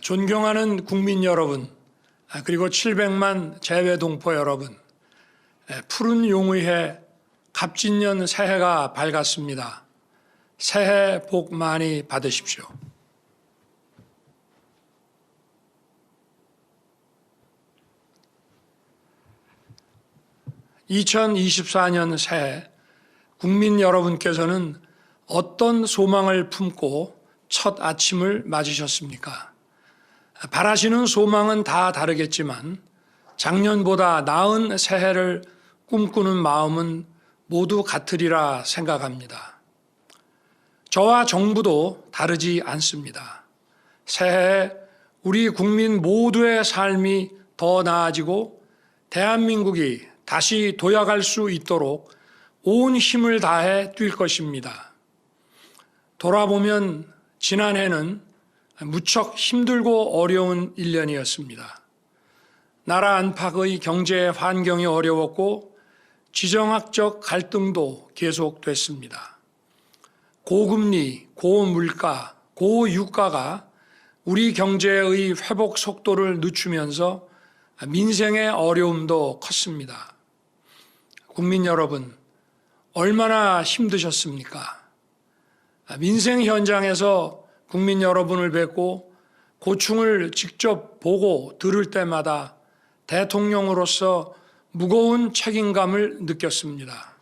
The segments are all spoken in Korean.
존경하는 국민 여러분, 그리고 700만 재외동포 여러분, 푸른 용의해 갑진년 새해가 밝았습니다. 새해 복 많이 받으십시오. (2024년) 새해 국민 여러분께서는 어떤 소망을 품고 첫 아침을 맞으셨습니까? 바라시는 소망은 다 다르겠지만 작년보다 나은 새해를 꿈꾸는 마음은 모두 같으리라 생각합니다. 저와 정부도 다르지 않습니다. 새해에 우리 국민 모두의 삶이 더 나아지고 대한민국이 다시 도약할 수 있도록 온 힘을 다해 뛸 것입니다. 돌아보면 지난해는 무척 힘들고 어려운 1년이었습니다. 나라 안팎의 경제 환경이 어려웠고 지정학적 갈등도 계속됐습니다. 고금리, 고물가, 고유가가 우리 경제의 회복 속도를 늦추면서 민생의 어려움도 컸습니다. 국민 여러분, 얼마나 힘드셨습니까? 민생 현장에서 국민 여러분을 뵙고 고충을 직접 보고 들을 때마다 대통령으로서 무거운 책임감을 느꼈습니다.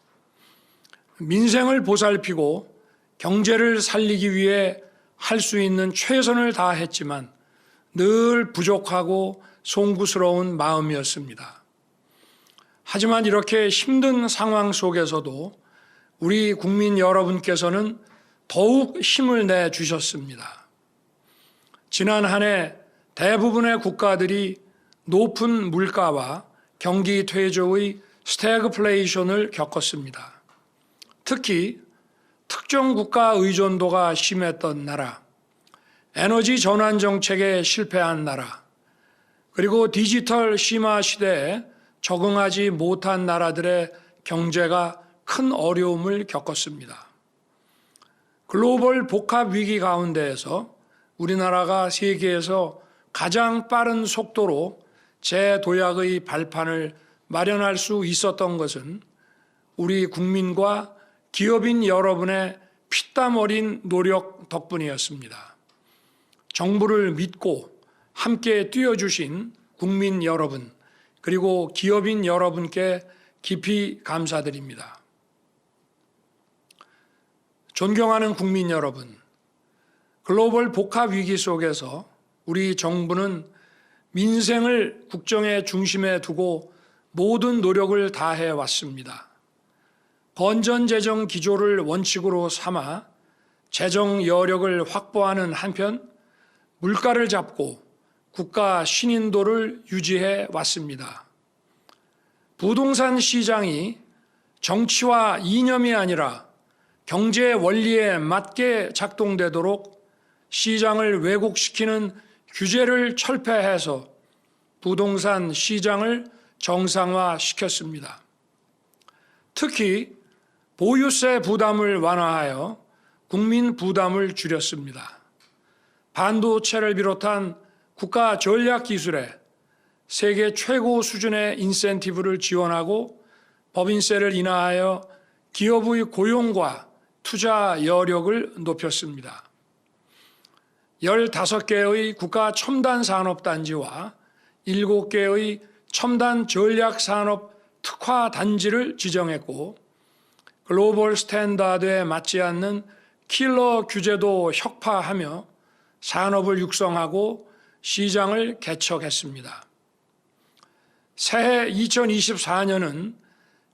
민생을 보살피고 경제를 살리기 위해 할 수 있는 최선을 다했지만 늘 부족하고 송구스러운 마음이었습니다. 하지만 이렇게 힘든 상황 속에서도 우리 국민 여러분께서는 더욱 힘을 내주셨습니다. 지난 한 해 대부분의 국가들이 높은 물가와 경기 퇴조의 스태그플레이션을 겪었습니다. 특히 특정 국가 의존도가 심했던 나라, 에너지 전환 정책에 실패한 나라, 그리고 디지털 심화 시대에 적응하지 못한 나라들의 경제가 큰 어려움을 겪었습니다. 글로벌 복합 위기 가운데에서 우리나라가 세계에서 가장 빠른 속도로 재도약의 발판을 마련할 수 있었던 것은 우리 국민과 기업인 여러분의 피땀 어린 노력 덕분이었습니다. 정부를 믿고 함께 뛰어주신 국민 여러분, 그리고 기업인 여러분께 깊이 감사드립니다. 존경하는 국민 여러분, 글로벌 복합 위기 속에서 우리 정부는 민생을 국정의 중심에 두고 모든 노력을 다해 왔습니다. 건전재정 기조를 원칙으로 삼아 재정 여력을 확보하는 한편 물가를 잡고 국가 신인도를 유지해 왔습니다. 부동산 시장이 정치와 이념이 아니라 경제 원리에 맞게 작동되도록 시장을 왜곡시키는 규제를 철폐해서 부동산 시장을 정상화시켰습니다. 특히 보유세 부담을 완화하여 국민 부담을 줄였습니다. 반도체를 비롯한 국가 전략 기술에 세계 최고 수준의 인센티브를 지원하고 법인세를 인하하여 기업의 고용과 투자 여력을 높였습니다. 15개의 국가 첨단 산업단지와 7개의 첨단 전략산업 특화 단지를 지정했고 글로벌 스탠다드에 맞지 않는 킬러 규제도 혁파하며 산업을 육성하고 시장을 개척했습니다. 새해 2024년은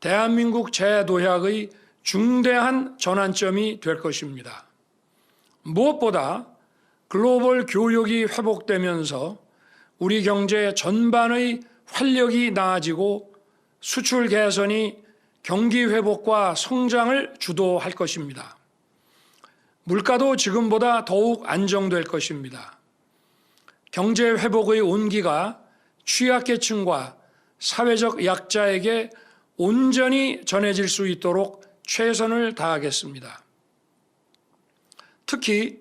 대한민국 재도약의 중대한 전환점이 될 것입니다. 무엇보다 글로벌 교역이 회복되면서 우리 경제 전반의 활력이 나아지고 수출 개선이 경기 회복과 성장을 주도할 것입니다. 물가도 지금보다 더욱 안정될 것입니다. 경제 회복의 온기가 취약계층과 사회적 약자에게 온전히 전해질 수 있도록 최선을 다하겠습니다. 특히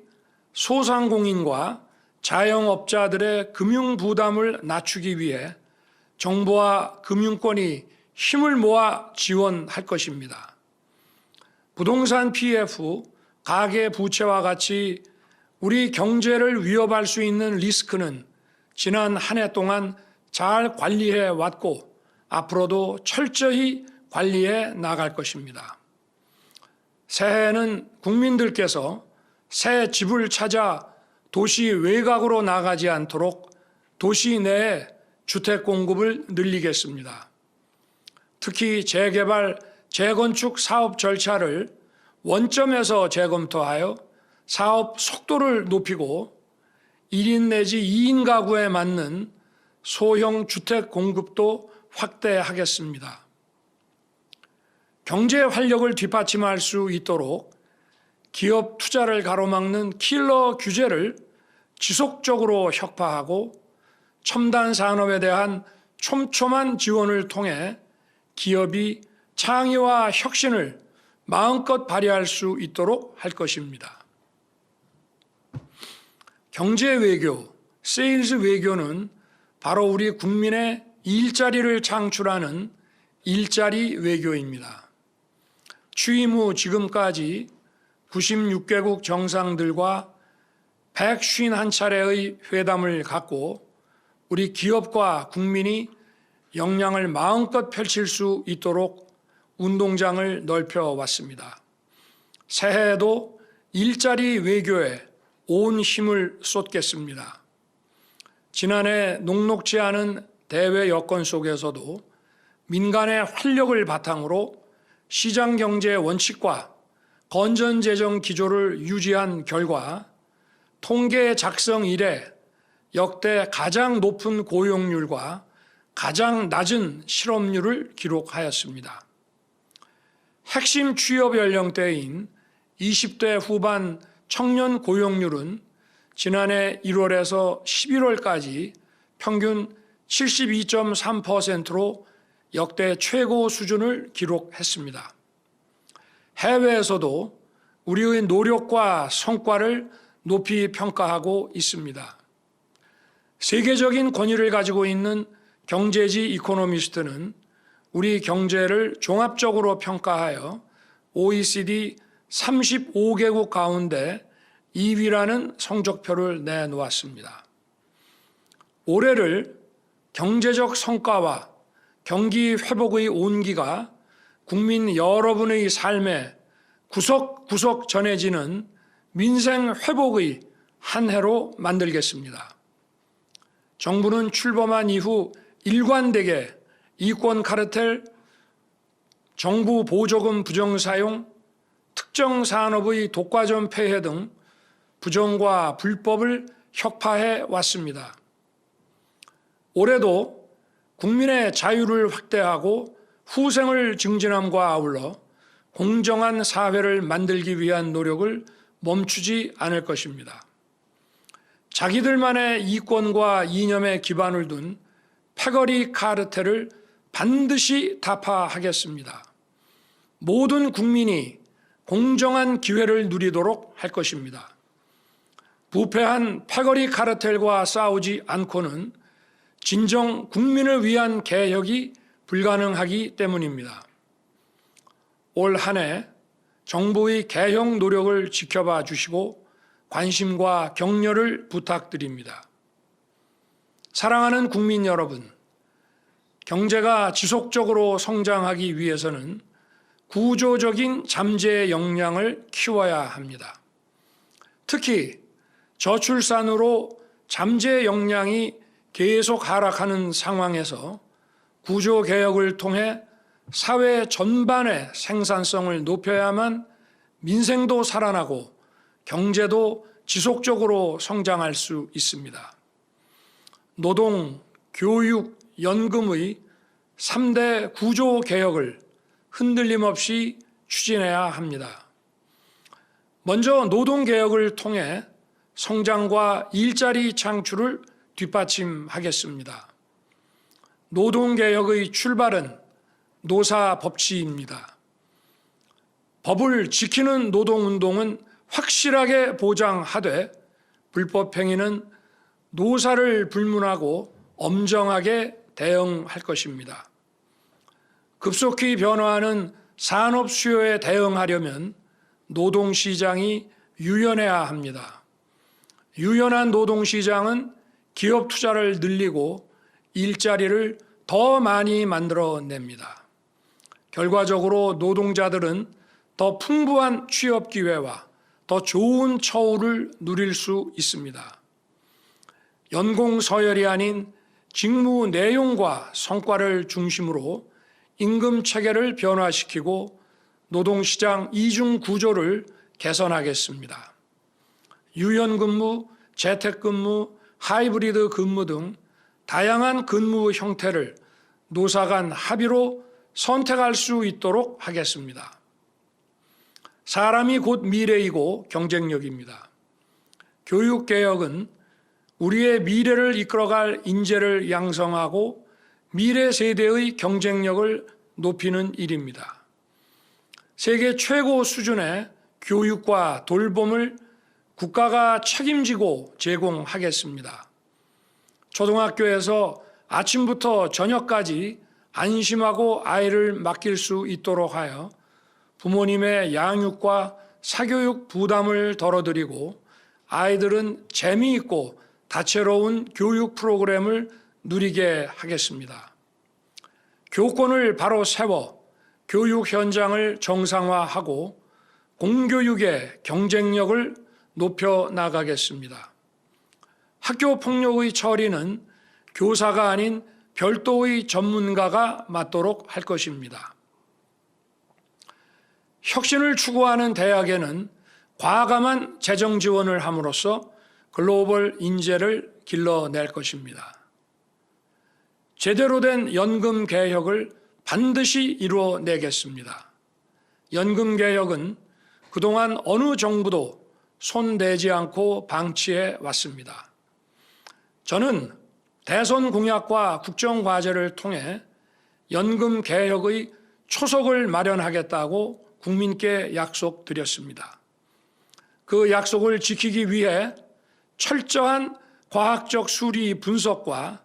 소상공인과 자영업자들의 금융 부담을 낮추기 위해 정부와 금융권이 힘을 모아 지원할 것입니다. 부동산 PF, 가계 부채와 같이 우리 경제를 위협할 수 있는 리스크는 지난 한 해 동안 잘 관리해 왔고 앞으로도 철저히 관리해 나갈 것입니다. 새해에는 국민들께서 새 집을 찾아 도시 외곽으로 나가지 않도록 도시 내에 주택 공급을 늘리겠습니다. 특히 재개발, 재건축 사업 절차를 원점에서 재검토하여 사업 속도를 높이고 1인 내지 2인 가구에 맞는 소형 주택 공급도 확대하겠습니다. 경제 활력을 뒷받침할 수 있도록 기업 투자를 가로막는 킬러 규제를 지속적으로 혁파하고 첨단 산업에 대한 촘촘한 지원을 통해 기업이 창의와 혁신을 마음껏 발휘할 수 있도록 할 것입니다. 경제 외교, 세일즈 외교는 바로 우리 국민의 일자리를 창출하는 일자리 외교입니다. 취임 후 지금까지 96개국 정상들과 151차례의 회담을 갖고 우리 기업과 국민이 역량을 마음껏 펼칠 수 있도록 운동장을 넓혀왔습니다. 새해에도 일자리 외교에 온 힘을 쏟겠습니다. 지난해 녹록지 않은 대외 여건 속에서도 민간의 활력을 바탕으로 시장경제 원칙과 건전재정 기조를 유지한 결과 통계 작성 이래 역대 가장 높은 고용률과 가장 낮은 실업률을 기록하였습니다. 핵심 취업 연령대인 20대 후반 청년 고용률은 지난해 1월에서 11월까지 평균 72.3%로 역대 최고 수준을 기록했습니다. 해외에서도 우리의 노력과 성과를 높이 평가하고 있습니다. 세계적인 권위를 가지고 있는 경제지 이코노미스트는 우리 경제를 종합적으로 평가하여 OECD 35개국 가운데 2위라는 성적표를 내놓았습니다. 올해를 경제적 성과와 경기 회복의 온기가 국민 여러분의 삶에 구석구석 전해지는 민생 회복의 한 해로 만들겠습니다. 정부는 출범한 이후 일관되게 이권 카르텔, 정부 보조금 부정사용, 특정 산업의 독과점 폐해 등 부정과 불법을 혁파해 왔습니다. 올해도 국민의 자유를 확대하고 후생을 증진함과 아울러 공정한 사회를 만들기 위한 노력을 멈추지 않을 것입니다. 자기들만의 이권과 이념에 기반을 둔 패거리 카르텔을 반드시 타파하겠습니다. 모든 국민이 공정한 기회를 누리도록 할 것입니다. 부패한 패거리 카르텔과 싸우지 않고는 진정 국민을 위한 개혁이 불가능하기 때문입니다. 올 한 해 정부의 개혁 노력을 지켜봐 주시고 관심과 격려를 부탁드립니다. 사랑하는 국민 여러분, 경제가 지속적으로 성장하기 위해서는 구조적인 잠재 역량을 키워야 합니다. 특히 저출산으로 잠재 역량이 계속 하락하는 상황에서 구조개혁을 통해 사회 전반의 생산성을 높여야만 민생도 살아나고 경제도 지속적으로 성장할 수 있습니다. 노동, 교육, 연금의 3대 구조개혁을 흔들림 없이 추진해야 합니다. 먼저 노동개혁을 통해 성장과 일자리 창출을 뒷받침하겠습니다. 노동개혁의 출발은 노사법치입니다. 법을 지키는 노동운동은 확실하게 보장하되 불법행위는 노사를 불문하고 엄정하게 대응할 것입니다. 급속히 변화하는 산업 수요에 대응하려면 노동시장이 유연해야 합니다. 유연한 노동시장은 기업 투자를 늘리고 일자리를 더 많이 만들어냅니다. 결과적으로 노동자들은 더 풍부한 취업 기회와 더 좋은 처우를 누릴 수 있습니다. 연공 서열이 아닌 직무 내용과 성과를 중심으로 임금 체계를 변화시키고 노동시장 이중 구조를 개선하겠습니다. 유연근무, 재택근무, 하이브리드 근무 등 다양한 근무 형태를 노사 간 합의로 선택할 수 있도록 하겠습니다. 사람이 곧 미래이고 경쟁력입니다. 교육개혁은 우리의 미래를 이끌어갈 인재를 양성하고 미래 세대의 경쟁력을 높이는 일입니다. 세계 최고 수준의 교육과 돌봄을 국가가 책임지고 제공하겠습니다. 초등학교에서 아침부터 저녁까지 안심하고 아이를 맡길 수 있도록 하여 부모님의 양육과 사교육 부담을 덜어드리고 아이들은 재미있고 다채로운 교육 프로그램을 누리게 하겠습니다. 교권을 바로 세워 교육 현장을 정상화하고 공교육의 경쟁력을 높여 나가겠습니다. 학교 폭력의 처리는 교사가 아닌 별도의 전문가가 맡도록 할 것입니다. 혁신을 추구하는 대학에는 과감한 재정 지원을 함으로써 글로벌 인재를 길러낼 것입니다. 제대로 된 연금 개혁을 반드시 이루어내겠습니다. 연금 개혁은 그동안 어느 정부도 손대지 않고 방치해 왔습니다. 저는 대선 공약과 국정과제를 통해 연금 개혁의 초석을 마련하겠다고 국민께 약속드렸습니다. 그 약속을 지키기 위해 철저한 과학적 수리 분석과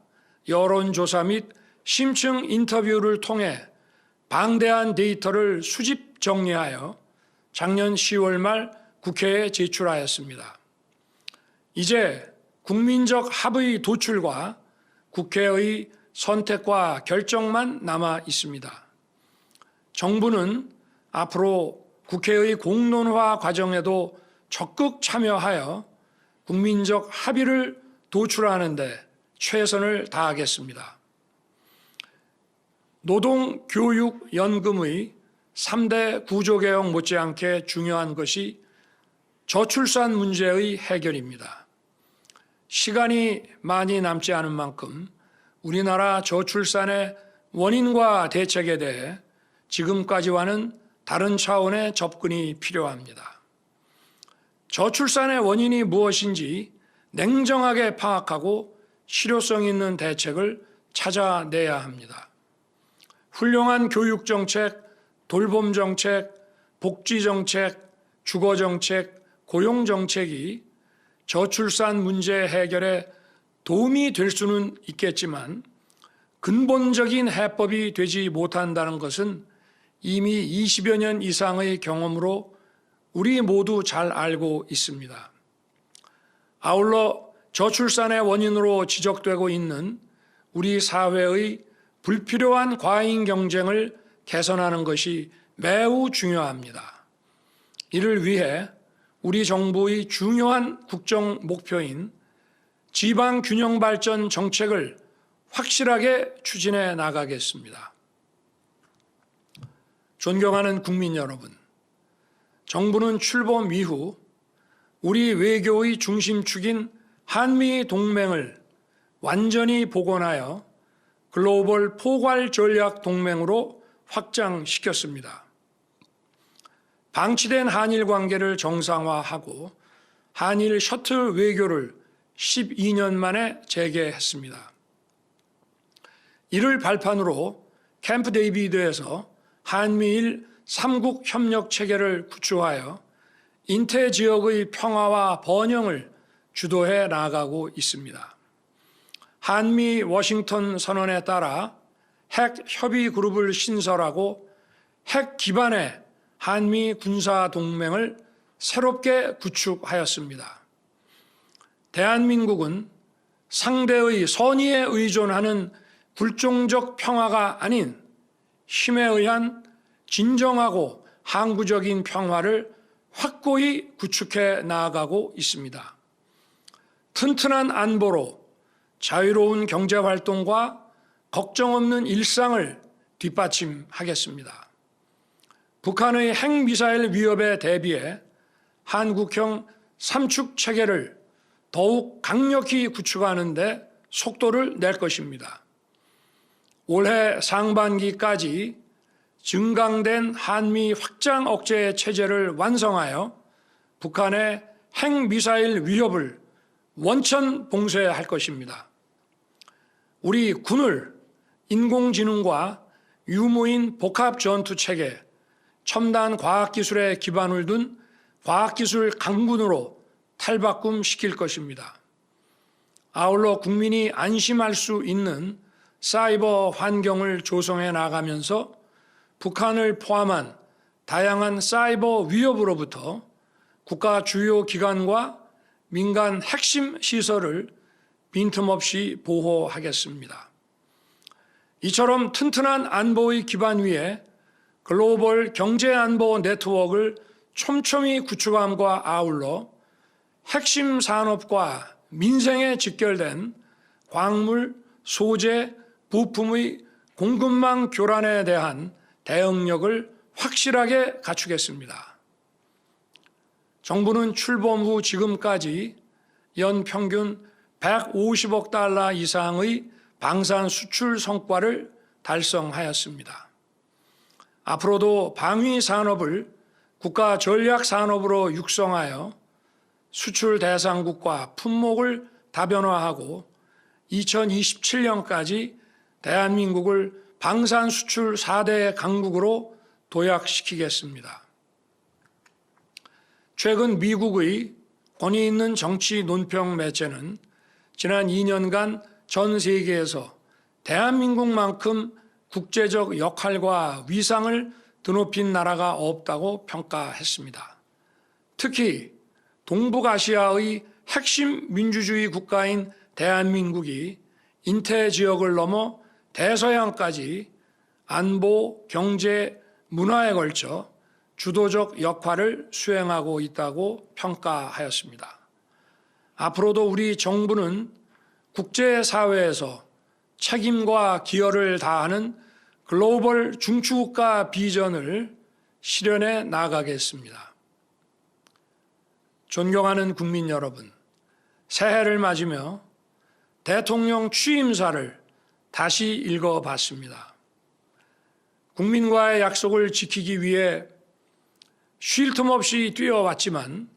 여론조사 및 심층 인터뷰를 통해 방대한 데이터를 수집 정리하여 작년 10월 말 국회에 제출하였습니다. 이제 국민적 합의 도출과 국회의 선택과 결정만 남아 있습니다. 정부는 앞으로 국회의 공론화 과정에도 적극 참여하여 국민적 합의를 도출하는 데 최선을 다하겠습니다. 노동교육연금의 3대 구조개혁 못지않게 중요한 것이 저출산 문제의 해결입니다. 시간이 많이 남지 않은 만큼 우리나라 저출산의 원인과 대책에 대해 지금까지와는 다른 차원의 접근이 필요합니다. 저출산의 원인이 무엇인지 냉정하게 파악하고 실효성 있는 대책을 찾아내야 합니다. 훌륭한 교육정책, 돌봄정책, 복지정책, 주거정책, 고용정책이 저출산 문제 해결에 도움이 될 수는 있겠지만 근본적인 해법이 되지 못한다는 것은 이미 20여 년 이상의 경험으로 우리 모두 잘 알고 있습니다. 아울러 저출산의 원인으로 지적되고 있는 우리 사회의 불필요한 과잉 경쟁을 개선하는 것이 매우 중요합니다. 이를 위해 우리 정부의 중요한 국정 목표인 지방 균형 발전 정책을 확실하게 추진해 나가겠습니다. 존경하는 국민 여러분, 정부는 출범 이후 우리 외교의 중심축인 한미 동맹을 완전히 복원하여 글로벌 포괄 전략 동맹으로 확장시켰습니다. 방치된 한일 관계를 정상화하고 한일 셔틀 외교를 12년 만에 재개했습니다. 이를 발판으로 캠프 데이비드에서 한미일 3국 협력 체계를 구축하여 인태 지역의 평화와 번영을 주도해 나가고 있습니다. 한미 워싱턴 선언에 따라 핵 협의 그룹을 신설하고 핵 기반의 한미 군사 동맹을 새롭게 구축하였습니다. 대한민국은 상대의 선의에 의존하는 굴종적 평화가 아닌 힘에 의한 진정하고 항구적인 평화를 확고히 구축해 나아가고 있습니다. 튼튼한 안보로 자유로운 경제활동과 걱정 없는 일상을 뒷받침하겠습니다. 북한의 핵미사일 위협에 대비해 한국형 삼축 체계를 더욱 강력히 구축하는 데 속도를 낼 것입니다. 올해 상반기까지 증강된 한미 확장 억제 체제를 완성하여 북한의 핵미사일 위협을 원천 봉쇄할 것입니다. 우리 군을 인공지능과 유무인 복합 전투 체계, 첨단 과학기술에 기반을 둔 과학기술 강군으로 탈바꿈시킬 것입니다. 아울러 국민이 안심할 수 있는 사이버 환경을 조성해 나가면서 북한을 포함한 다양한 사이버 위협으로부터 국가 주요 기관과 민간 핵심 시설을 빈틈없이 보호하겠습니다. 이처럼 튼튼한 안보의 기반 위에 글로벌 경제안보 네트워크를 촘촘히 구축함과 아울러 핵심 산업과 민생에 직결된 광물, 소재, 부품의 공급망 교란에 대한 대응력을 확실하게 갖추겠습니다. 정부는 출범 후 지금까지 연평균 150억 달러 이상의 방산 수출 성과를 달성하였습니다. 앞으로도 방위 산업을 국가 전략 산업으로 육성하여 수출 대상국과 품목을 다변화하고 2027년까지 대한민국을 방산 수출 4대 강국으로 도약시키겠습니다. 최근 미국의 권위 있는 정치 논평 매체는 지난 2년간 전 세계에서 대한민국만큼 국제적 역할과 위상을 드높인 나라가 없다고 평가했습니다. 특히 동북아시아의 핵심 민주주의 국가인 대한민국이 인태 지역을 넘어 대서양까지 안보, 경제, 문화에 걸쳐 주도적 역할을 수행하고 있다고 평가하였습니다. 앞으로도 우리 정부는 국제사회에서 책임과 기여를 다하는 글로벌 중추국가 비전을 실현해 나가겠습니다. 존경하는 국민 여러분, 새해를 맞으며 대통령 취임사를 다시 읽어봤습니다. 국민과의 약속을 지키기 위해 쉴 틈 없이 뛰어왔지만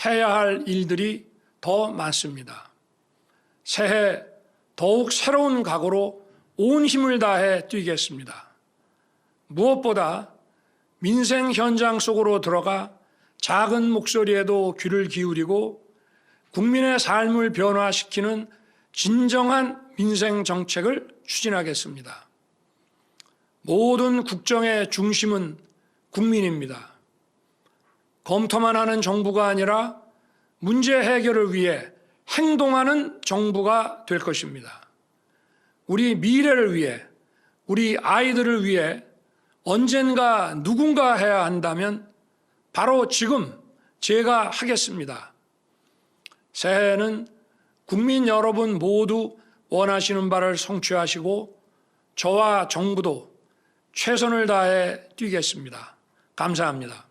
해야 할 일들이 더 많습니다. 새해 더욱 새로운 각오로 온 힘을 다해 뛰겠습니다. 무엇보다 민생 현장 속으로 들어가 작은 목소리에도 귀를 기울이고 국민의 삶을 변화시키는 진정한 민생 정책을 추진하겠습니다. 모든 국정의 중심은 국민입니다. 검토만 하는 정부가 아니라 문제 해결을 위해 행동하는 정부가 될 것입니다. 우리 미래를 위해, 우리 아이들을 위해 언젠가 누군가 해야 한다면 바로 지금 제가 하겠습니다. 새해에는 국민 여러분 모두 원하시는 바를 성취하시고 저와 정부도 최선을 다해 뛰겠습니다. 감사합니다.